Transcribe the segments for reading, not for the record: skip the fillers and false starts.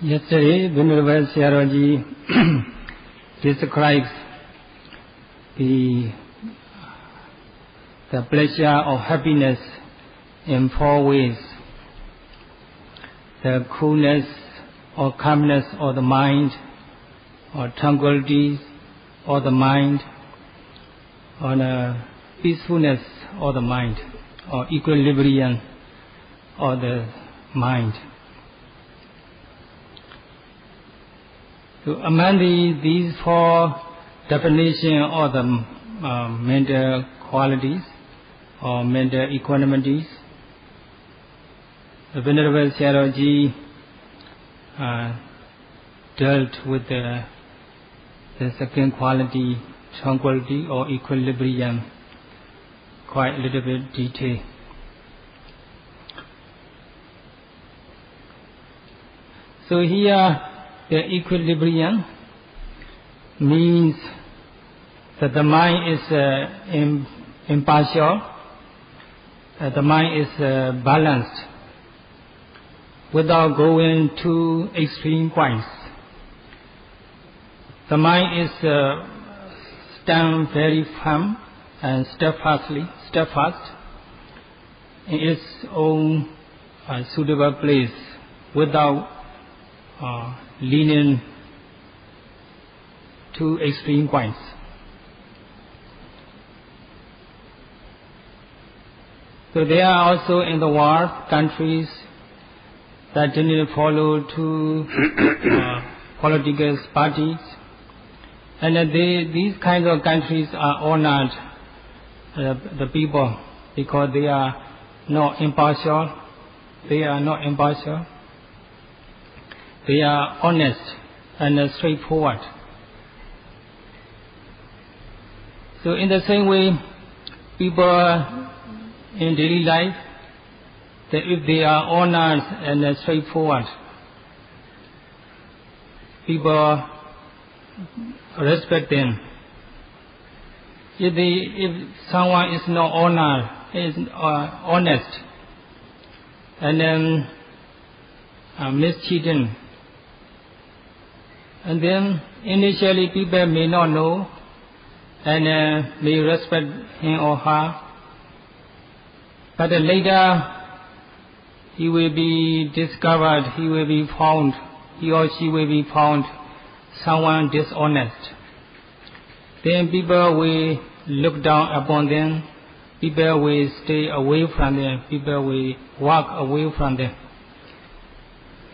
Yesterday, Venerable Sayadaw describes the pleasure of happiness in 4 ways. The coolness or calmness of the mind, or tranquility of the mind, or the peacefulness of the mind, or equilibrium of the mind. So among these 4 definitions of the mental qualities or mental equanimities, the Venerable Sayadaw dealt with the second quality, tranquility or equilibrium, quite a little bit detail. So here the equilibrium means that the mind is impartial, the mind is balanced without going to extreme points. The mind is stand very firm and steadfast in its own suitable place without leaning to extreme points. So there are also in the world countries that didn't follow to political parties, and these kinds of countries are honored the people because they are not impartial. They are honest and straightforward. So in the same way, people in daily life, that if they are honest and straightforward, people respect them. If someone is not honest and then mistreating, and then initially people may not know and may respect him or her, but later he will be discovered, he or she will be found someone dishonest. Then people will look down upon them, people will stay away from them, people will walk away from them.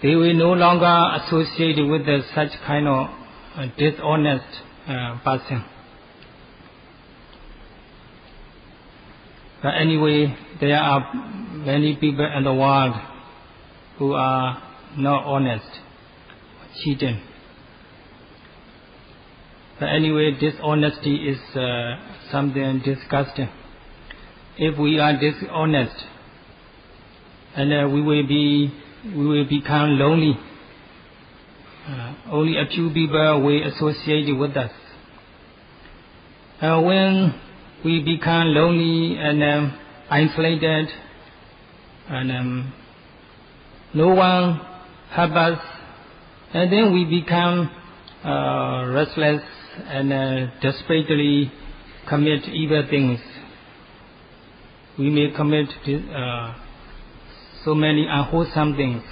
They will no longer associate with such kind of dishonest person. But anyway, there are many people in the world who are not honest, cheating. But anyway, dishonesty is something disgusting. If we are dishonest, and we will become lonely. Only a few people will associate with us. When we become lonely and isolated, and no one helps us, and then we become restless and desperately commit evil things. We may commit so many unwholesome things.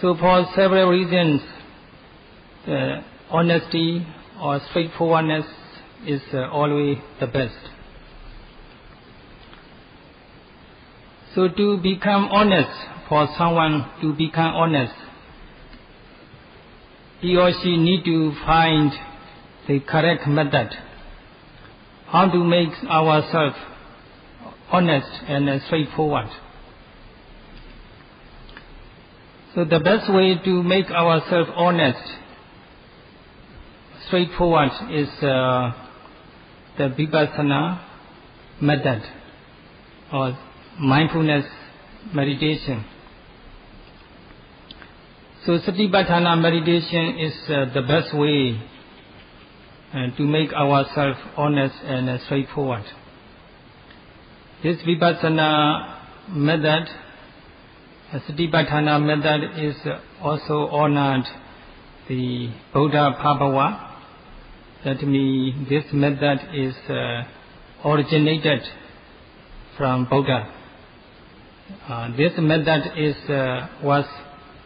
So for several reasons, honesty or straightforwardness is always the best. So to become honest, for someone to become honest, he or she need to find the correct method, how to make ourselves honest and straightforward. So the best way to make ourselves honest, straightforward is the Vipassana method or mindfulness meditation. So Satipatthana meditation is the best way to make ourselves honest and straightforward. This Vipassana method Satipatthana method is also honored the Buddha Bhagava. That means this method is originated from Buddha. This method was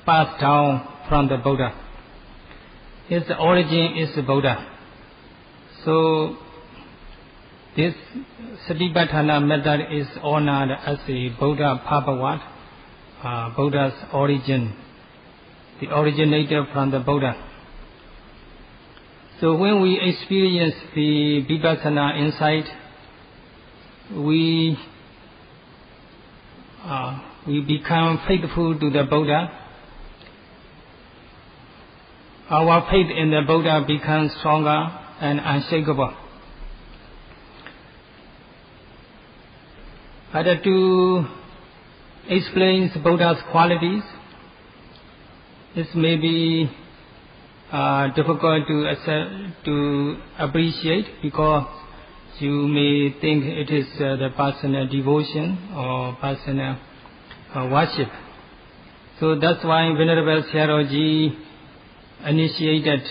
passed down from the Buddha. Its origin is Buddha. So this Satipatthana method is honored as a Buddha Bhagavad, Buddha's origin, the originator from the Buddha. So when we experience the Vipassana insight, we become faithful to the Buddha. Our faith in the Buddha becomes stronger and unshakable. To explain Buddha's qualities, this may be difficult to appreciate because you may think it is the personal devotion or personal worship. So that's why Venerable Sayadaw initiated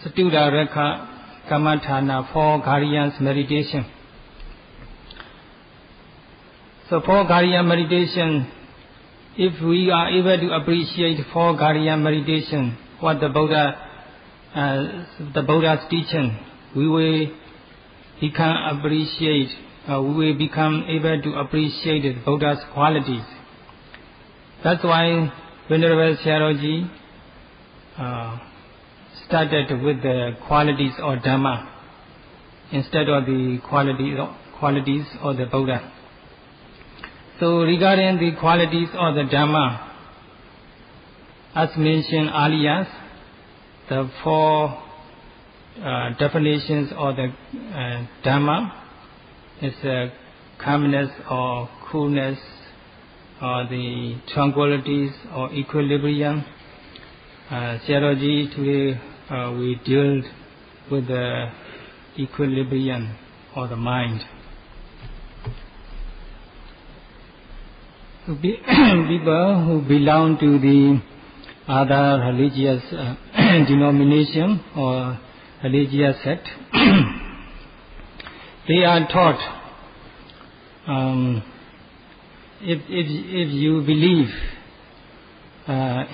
Satudha Rekha Kamathana for guardians meditation. So for guardian meditation, if we are able to appreciate for guardian meditation what the Buddha's teaching, we will become able to appreciate the Buddha's qualities. That's why Venerable Sayadaw started with the qualities of Dhamma instead of the qualities of the Buddha. So regarding the qualities of the Dhamma, as mentioned earlier, the four definitions of the Dhamma is calmness or coolness, or the tranquilities or equilibrium. Sayadaw today we deal with the equilibrium of the mind. People who belong to the other religious denomination or religious sect, they are taught, if you believe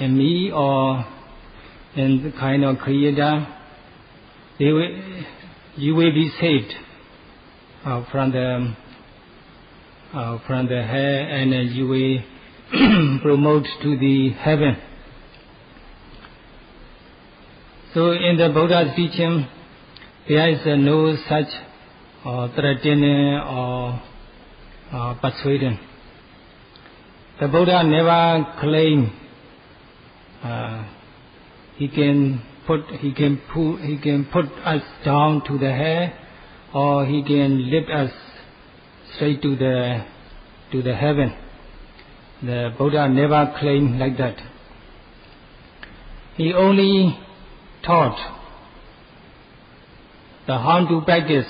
in me or in the kind of creator, you will be saved from the hell, and you will promote to the heaven. So in the Buddha's teaching, there is no such threatening or persuading. The Buddha never claimed he can put us down to the hell, or he can lift us straight to the heaven. The Buddha never claimed like that. He only taught how to practice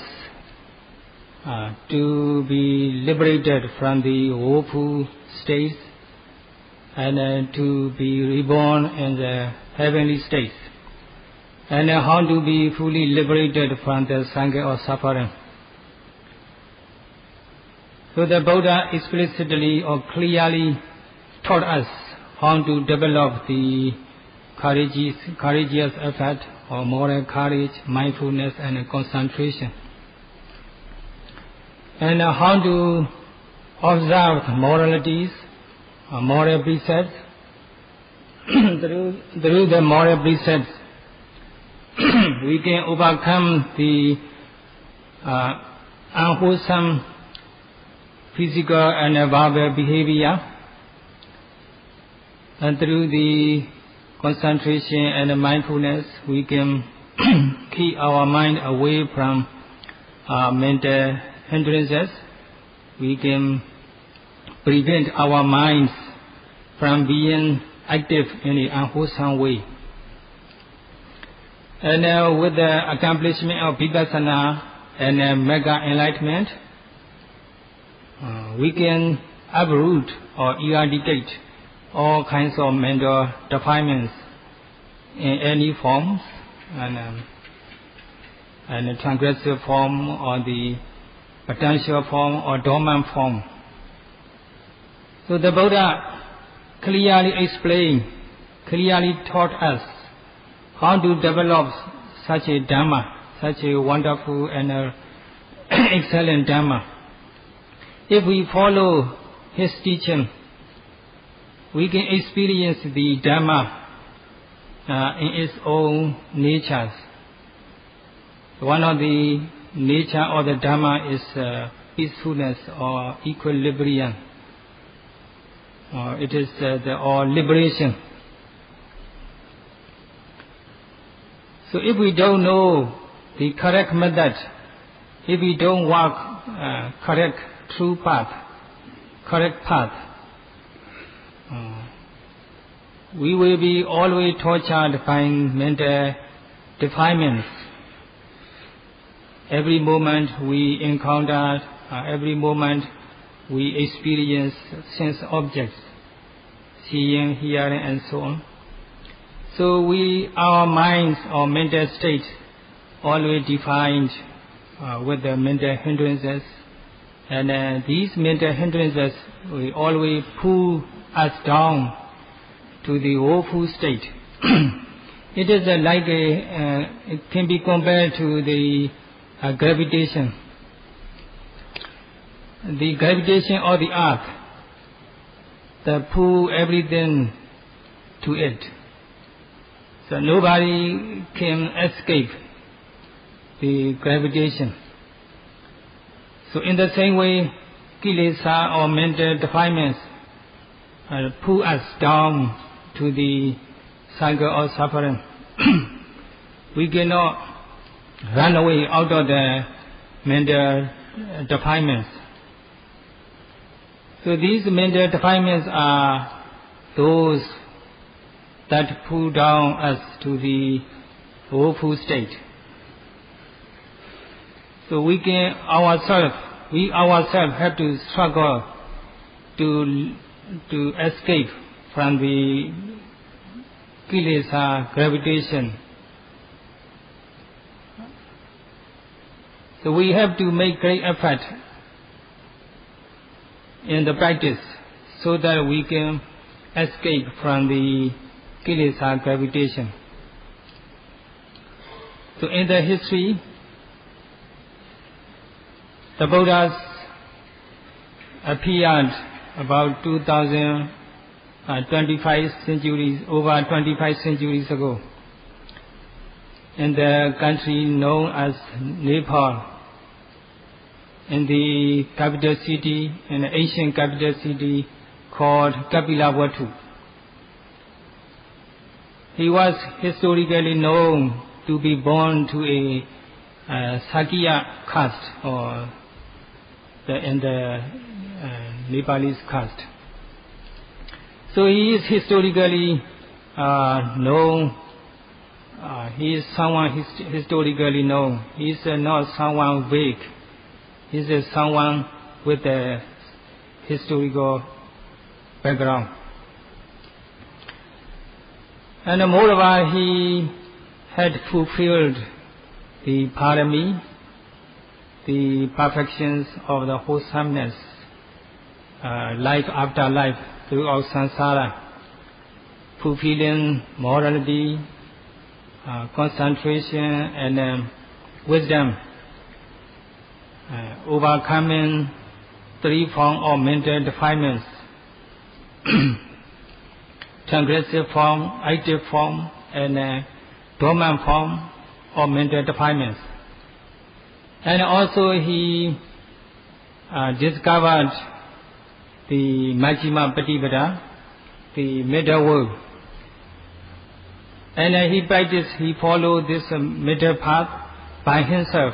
to be liberated from the woeful states and to be reborn in the heavenly states, and how to be fully liberated from the sangha of suffering. So the Buddha explicitly or clearly taught us how to develop the courageous effort or moral courage, mindfulness and concentration, and how to observe moralities, moral precepts. Through the moral precepts, we can overcome the unwholesome physical and verbal behavior, and through the concentration and mindfulness, we can keep our mind away from mental hindrances. We can prevent our minds from being active in an unwholesome way. And with the accomplishment of Vipassana and mega enlightenment, we can uproot or eradicate all kinds of mental defilements in any forms, and the transgressive form or the potential form or dormant form. So the Buddha clearly explained, clearly taught us how to develop such a Dhamma, such a wonderful and excellent Dhamma. If we follow his teaching, we can experience the Dhamma in its own natures. One of the nature of the Dhamma is peacefulness or equilibrium. It is or liberation. So if we don't know the correct method, if we don't walk correct true path, correct path, we will be always tortured by mental defilements. Every moment we encounter, every moment we experience sense objects, seeing, hearing, and so on. So our minds, our mental state, always defined with the mental hindrances, and these mental hindrances will always pull us down to the woeful state. It is like it can be compared to the gravitation. The gravitation of the earth that pull everything to it. So nobody can escape the gravitation. So in the same way, kilesa or mental defilements pull us down to the cycle of suffering. We cannot run away out of the mental defilements. So these mental defilements are those that pull down us to the woeful state. So we ourselves have to struggle to escape from the kilesa gravitation. So we have to make great effort in the practice so that we can escape from the kilesa gravitation. So in the history, the Buddhas appeared about 25 centuries ago in the country known as Nepal, in the capital city, in the ancient capital city called Kapilavatthu. He was historically known to be born to a Sakya caste, or in the Nepalese caste. So he is historically known. He is someone historically known. He is not someone vague. He is someone with a historical background. And moreover, he had fulfilled the parami, the perfections of the wholesomeness, life after life throughout samsara, fulfilling morality, concentration, and wisdom, overcoming three forms of mental defilements: transgressive form, active form, and dormant form of mental defilements. And also he discovered the Majjhima Patipada, the middle way. And he followed this middle path by himself.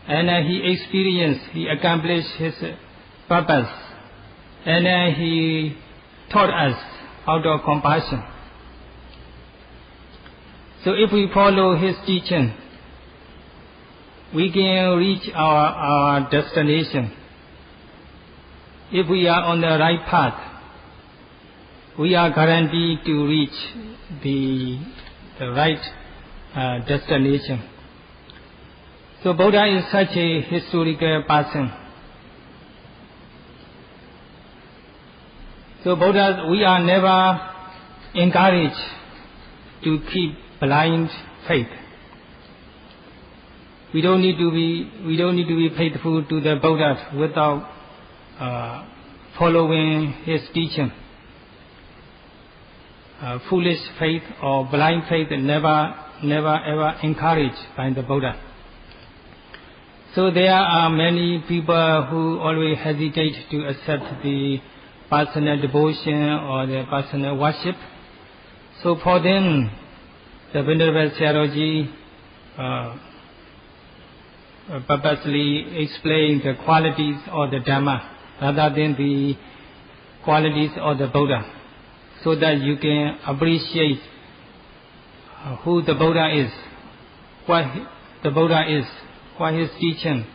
And he accomplished his purpose. And he taught us out of compassion. So if we follow his teaching, we can reach our destination. if we are on the right path, we are guaranteed to reach the right destination. So Buddha is such a historical person. So Buddha, we are never encouraged to keep blind faith. We don't need to be faithful to the Buddha without following his teaching. Foolish faith or blind faith never ever encouraged by the Buddha. So there are many people who always hesitate to accept the personal devotion or the personal worship. So for them, the Venerable Sayadaw purposely explain the qualities of the Dhamma rather than the qualities of the Buddha, so that you can appreciate who the Buddha is, what the Buddha is, what his teaching.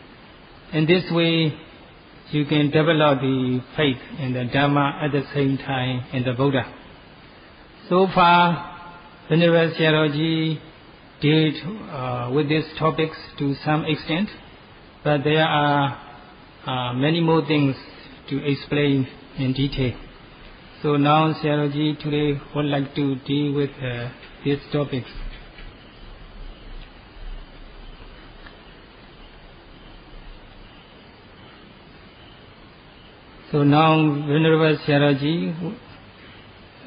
In this way, you can develop the faith in the Dhamma at the same time in the Buddha. So far, Venerable Sayadaw did with these topics to some extent, but there are many more things to explain in detail. So now Sayadaw today would like to deal with these topics. So now Venerable Sayadaw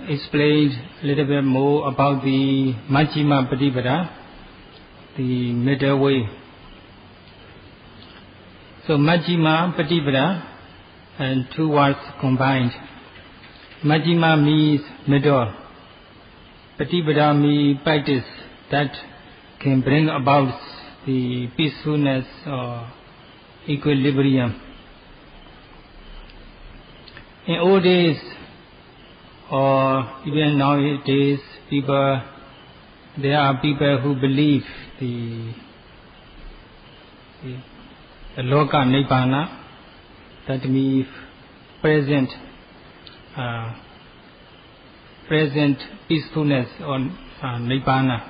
explained a little bit more about the Majjhima Patipada, the middle way. So Majjhima Patipada and two words combined. Majjhima means middle. Patipada means practice that can bring about the peacefulness or equilibrium. In old days, or even nowadays, there are people who believe the Loka Nibbana, that means present peacefulness or Nibbana.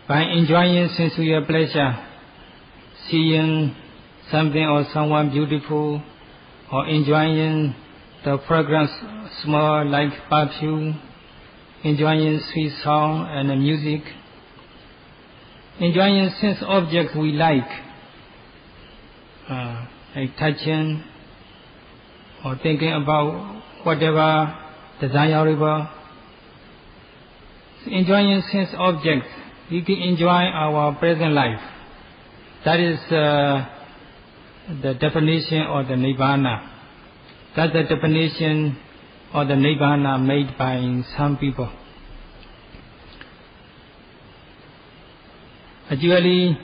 By enjoying sensual pleasure, seeing something or someone beautiful, or enjoying the fragrance smell like perfume, enjoying sweet song and music, enjoying sense objects we like touching or thinking about whatever desirable. So enjoying sense objects, we can enjoy our present life. That is the definition of the Nibbana. That's the definition of the Nibbana made by some people. Actually,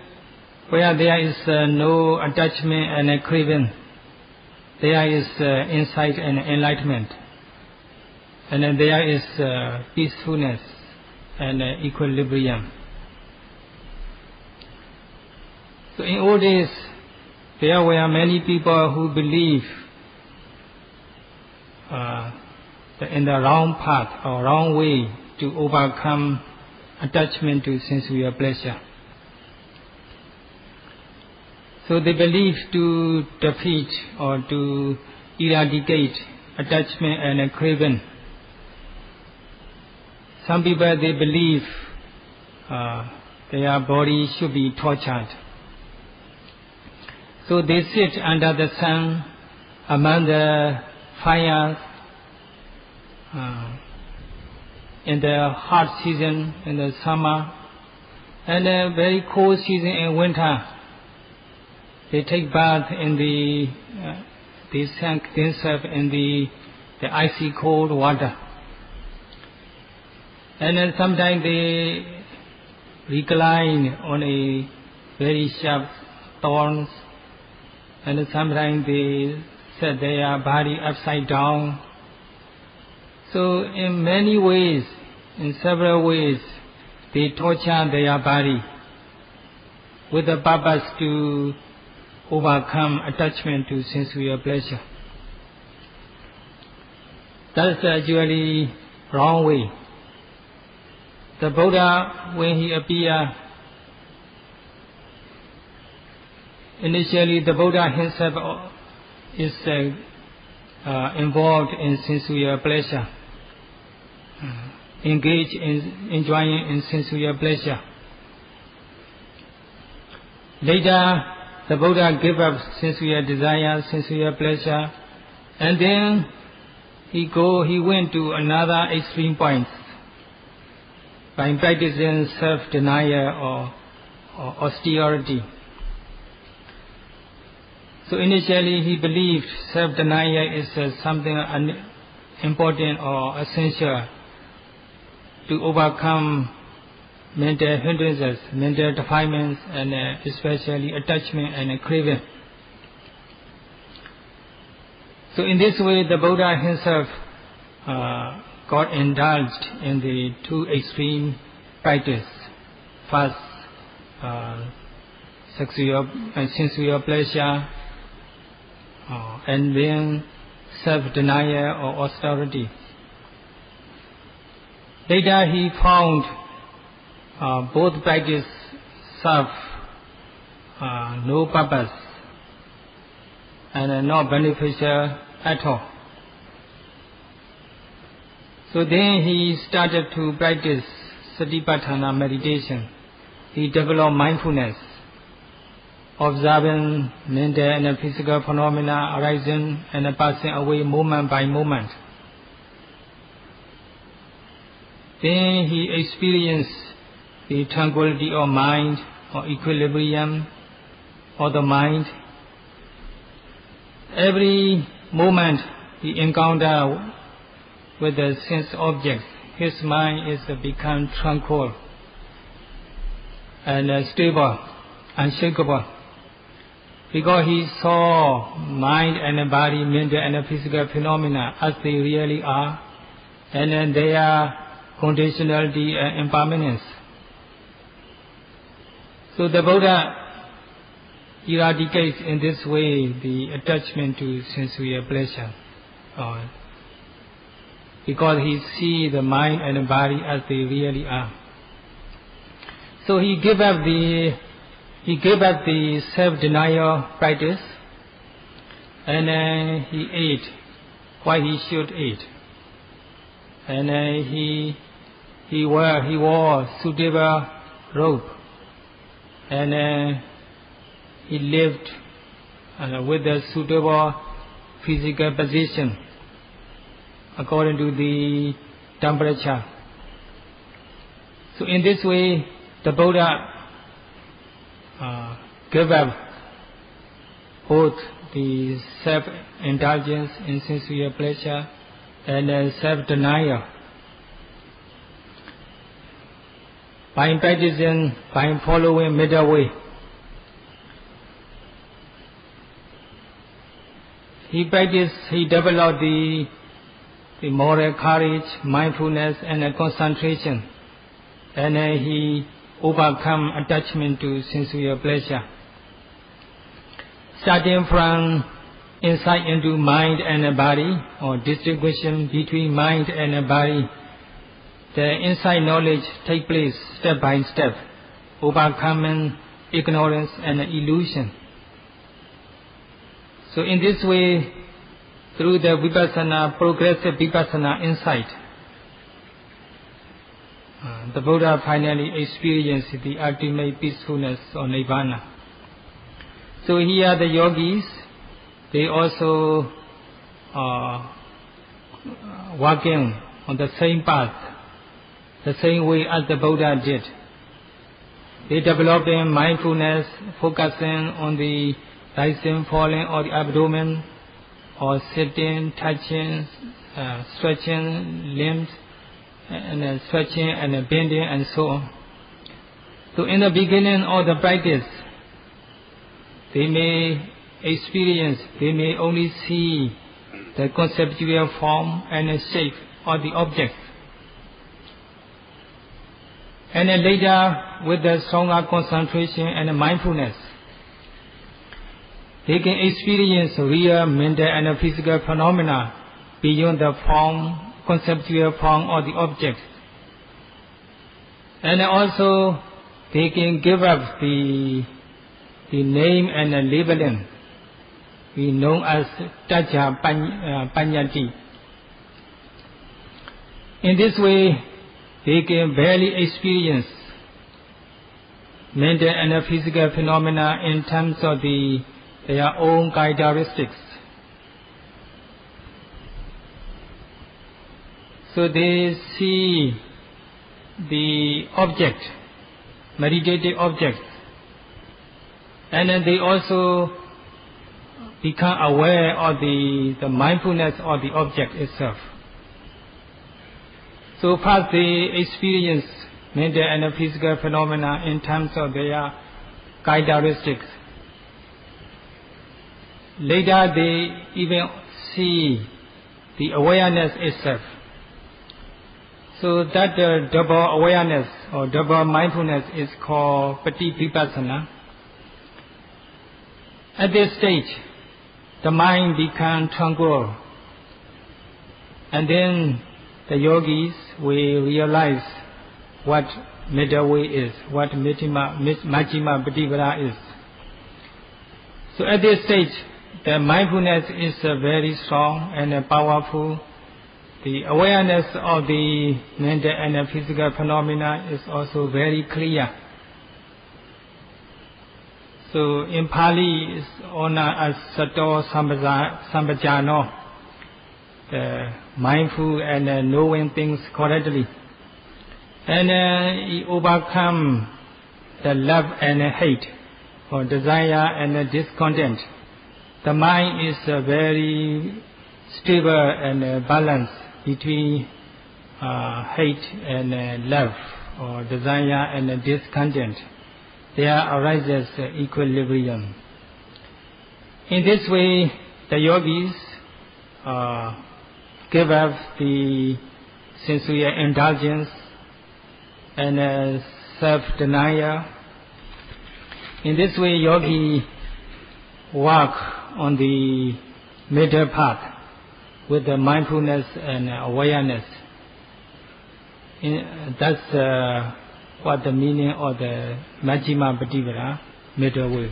where there is no attachment and craving, there is insight and enlightenment, and then there is peacefulness and equilibrium. So in old days, there were many people who believe in the wrong path or wrong way to overcome attachment to sensual pleasure. So they believe to defeat or to eradicate attachment and craving. Some people, they believe their body should be tortured. So they sit under the sun, among the fires, in the hot season, in the summer, and a very cold season in winter. They take bath in they sink themselves in the icy cold water. And then sometimes they recline on a very sharp thorns, and then sometimes they set their body upside down. So in many ways, in several ways, they torture their body with the purpose to overcome attachment to sensual pleasure. That's actually wrong way. The Buddha, when he appeared, initially the Buddha himself is involved in sensual pleasure, engaged in enjoying in sensual pleasure. Later, the Buddha gave up sensual desire, sensual pleasure, and then he went to another extreme point by practicing self-denial or austerity. So initially he believed self-denial is something important or essential to overcome mental hindrances, mental defilements, and especially attachment and craving. So in this way, the Buddha himself got indulged in the two extreme practice. First, sexual and sensual pleasure, and then self-denial or austerity. Later he found both practice serve no purpose and not beneficial at all. So then he started to practice Satipatthana meditation. He developed mindfulness, observing mental and physical phenomena arising and passing away moment by moment. Then he experienced the tranquility of mind or equilibrium of the mind. Every moment he encountered with the sense objects, his mind is become tranquil and stable, unshakable, because he saw mind and body, mental and physical phenomena as they really are, and then their conditionality and impermanence. So the Buddha eradicates in this way the attachment to sensual pleasure, because he sees the mind and the body as they really are. So he gave up the self-denial practice, and he ate what he should eat, and he wore suitable robe, and he lived with a suitable physical position according to the temperature. So in this way, the Buddha gave up both the self-indulgence in sensual pleasure and self-denial. By following middle way, he developed the moral courage, mindfulness, and concentration, and he overcome attachment to sensual pleasure. Starting from insight into mind and body, or distinguishing between mind and body, the insight knowledge take place step by step, overcoming ignorance and illusion. So in this way, through the Vipassana, progressive Vipassana insight, the Buddha finally experienced the ultimate peacefulness or Nibbana. So here the yogis, they also walking on the same path, the same way as the Buddha did. They developed in mindfulness, focusing on the rising, falling of the abdomen, or sitting, touching, stretching limbs, and stretching and bending and so on. So in the beginning of the practice, they may only see the conceptual form and shape of the object. And then later, with the stronger concentration and mindfulness, they can experience real mental and physical phenomena beyond the form, conceptual form or the object. And also they can give up the name and the labeling, we know as Taja Panyati. In this way, they can barely experience mental and physical phenomena in terms of their own characteristics. So they see the object, meditative object, and then they also become aware of the mindfulness of the object itself. So first they experience mental and physical phenomena in terms of their characteristics. Later they even see the awareness itself. So that double awareness or double mindfulness is called Vipassana. At this stage, the mind becomes tranquil, and then the yogis will realize what middle way is, what Majjhima Patipara is. So at this stage, the mindfulness is very strong and powerful. The awareness of the mental and physical phenomena is also very clear. So in Pali it's known as Sato Sambhajano, mindful and knowing things correctly. And he overcome the love and hate, or desire and discontent. The mind is very stable and balanced between hate and love, or desire and discontent. There arises equilibrium. In this way, the yogis give up the sensual indulgence and self-denial. In this way, yogi walk on the middle path with the mindfulness and awareness. That's what the meaning of the Majjhima Patipara, middle way.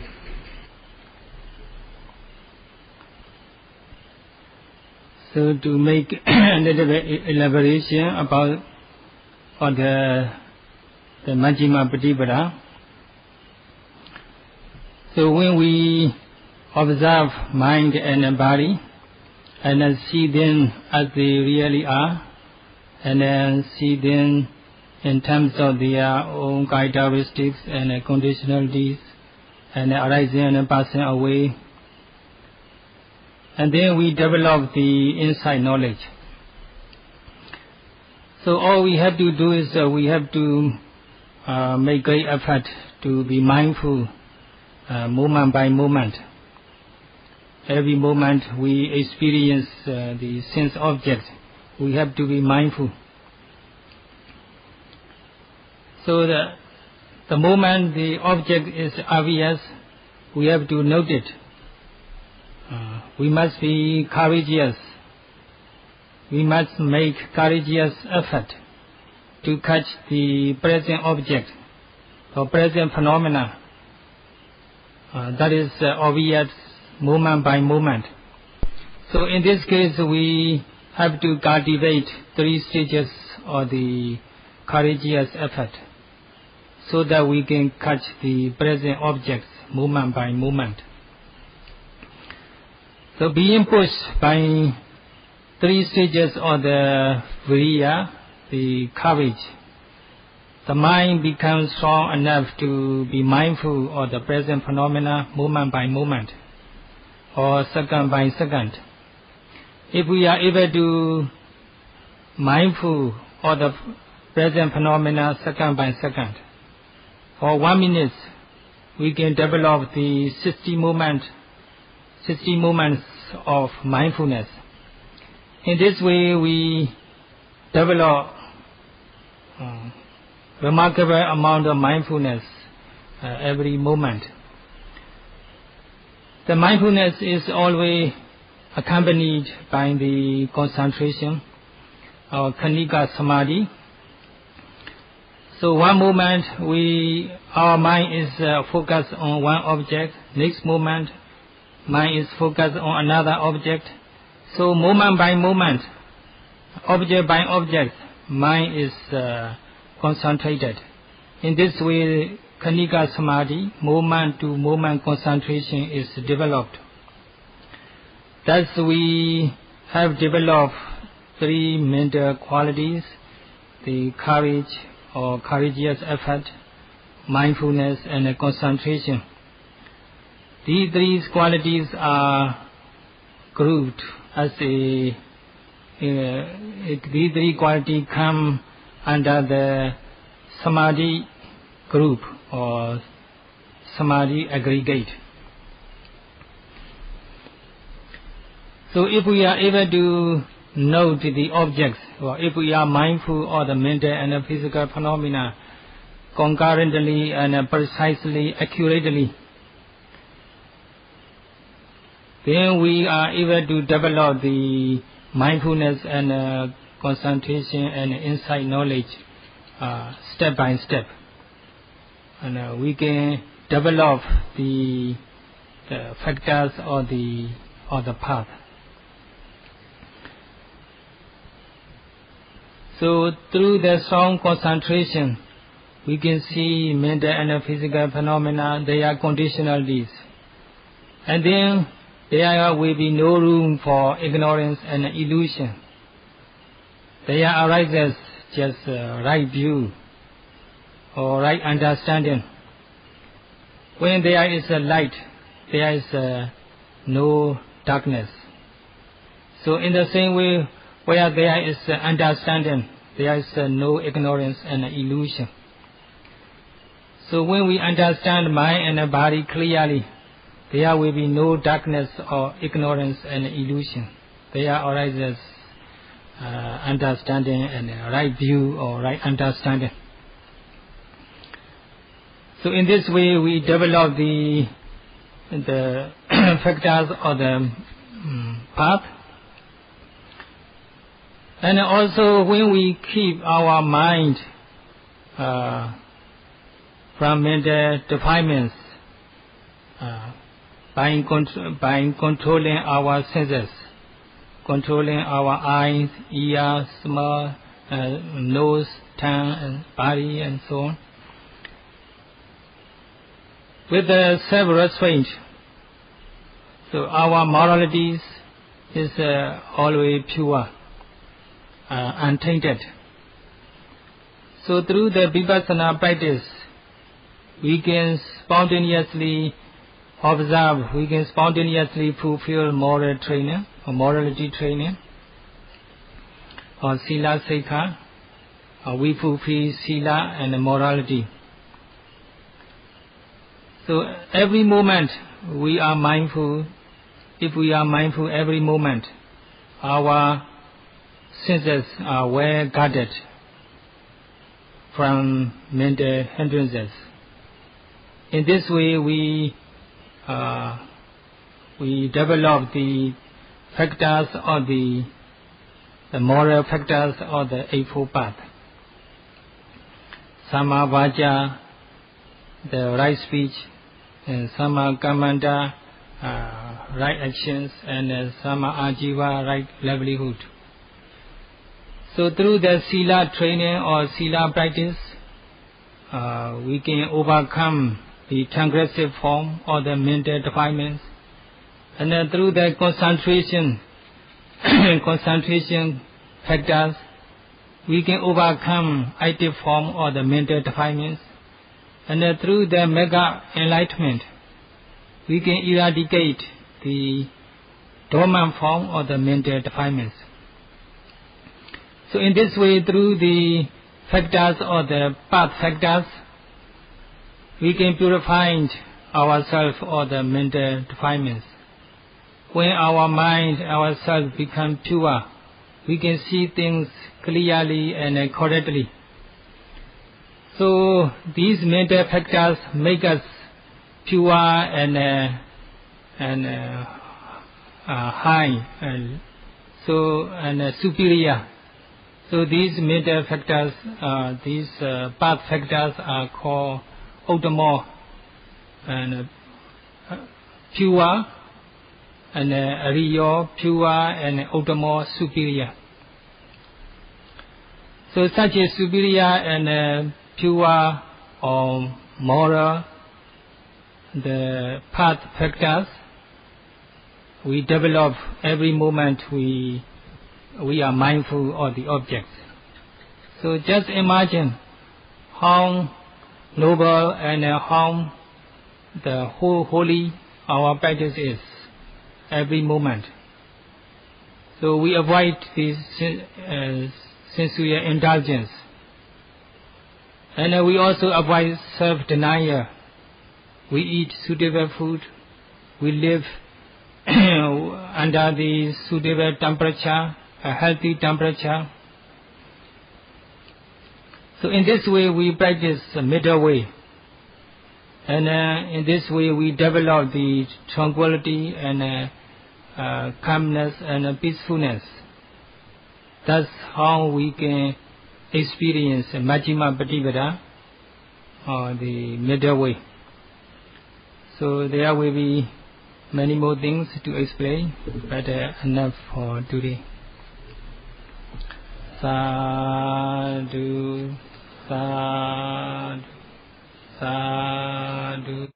So to make a little bit elaboration about the Majjhima Patipara. So when we observe mind and body and see them as they really are, and then see them in terms of their own characteristics and conditionalities and arising and passing away, and then we develop the insight knowledge. So all we have to do is we have to make great effort to be mindful moment by moment. Every moment we experience the sense object, we have to be mindful. So the moment the object is obvious, we have to note it. We must be courageous. We must make courageous effort to catch the present object or present phenomena. That is obvious moment by moment. So in this case, we have to cultivate 3 stages of the courageous effort, so that we can catch the present objects moment by moment. So being pushed by 3 stages of the viriya, the courage, the mind becomes strong enough to be mindful of the present phenomena moment by moment, or second by second. If we are able to mindful of the present phenomena second by second, for 1 minute, we can develop the 60 moments of mindfulness. In this way, we develop remarkable amount of mindfulness every moment. The mindfulness is always accompanied by the concentration, our Khanika Samadhi. So one moment our mind is focused on one object, next moment mind is focused on another object. So moment by moment, object by object, mind is concentrated. In this way, Khanika Samadhi, moment to moment concentration is developed. Thus we have developed three mental qualities: the courage or courageous effort, mindfulness, and concentration. These three qualities are grouped as these three qualities come under the Samadhi group or Samadhi aggregate. So if we are able to note the objects, or if we are mindful of the mental and physical phenomena concurrently and precisely, accurately, then we are able to develop the mindfulness and concentration and insight knowledge step by step. And we can develop the factors or the path. So through the strong concentration, we can see mental and physical phenomena, they are conditionalities. And then there will be no room for ignorance and illusion. There arises just right view or right understanding. When there is a light, there is no darkness. So in the same way, where there is understanding, there is no ignorance and illusion. So when we understand mind and body clearly, there will be no darkness or ignorance and illusion. There arises understanding and right view or right understanding. So in this way, we develop the factors of the path. And also when we keep our mind from mental defilements, by controlling our senses, controlling our eyes, ears, smell, nose, tongue, and body, and so on. With the self-restraint, so our moralities is always pure, untainted. So through the Vipassana practice, we can spontaneously observe, we can spontaneously fulfill moral training or morality training, or sila sikha, or we fulfill sila and morality. So every moment we are mindful. If we are mindful every moment, our senses are well guarded from mental hindrances. In this way, we develop the factors or the moral factors of the Eightfold Path. Samma Vaca, the right speech, and Samma Kammanta, right actions, and Samma Ajiva, right livelihood. So through the Sila training or Sila practice, we can overcome the transgressive form or the mental defilements. And then through the concentration factors, we can overcome active form or the mental defilements. And then through the mega enlightenment, we can eradicate the dormant form or the mental defilements. So in this way, through the factors or the path factors, we can purify ourselves or the mental defilements. When our mind, ourselves become pure, we can see things clearly and correctly. So these mental factors make us pure and and high, and superior. So these middle factors, these path factors are called Uttama and pure, and Ariya, pure, and Uttama, superior. So such a superior and pure or moral, the path factors, we develop every moment we are mindful of the object. So just imagine how noble and how the holy our practice is every moment. So we avoid this sensual indulgence, and we also avoid self-denial. We eat suitable food, we live under the suitable temperature, a healthy temperature. So in this way we practice the middle way, and in this way we develop the tranquility and calmness and peacefulness. That's how we can experience Majjhima Patipada, or the middle way. So there will be many more things to explain, but enough for today. Sadhu, sadhu, sadhu.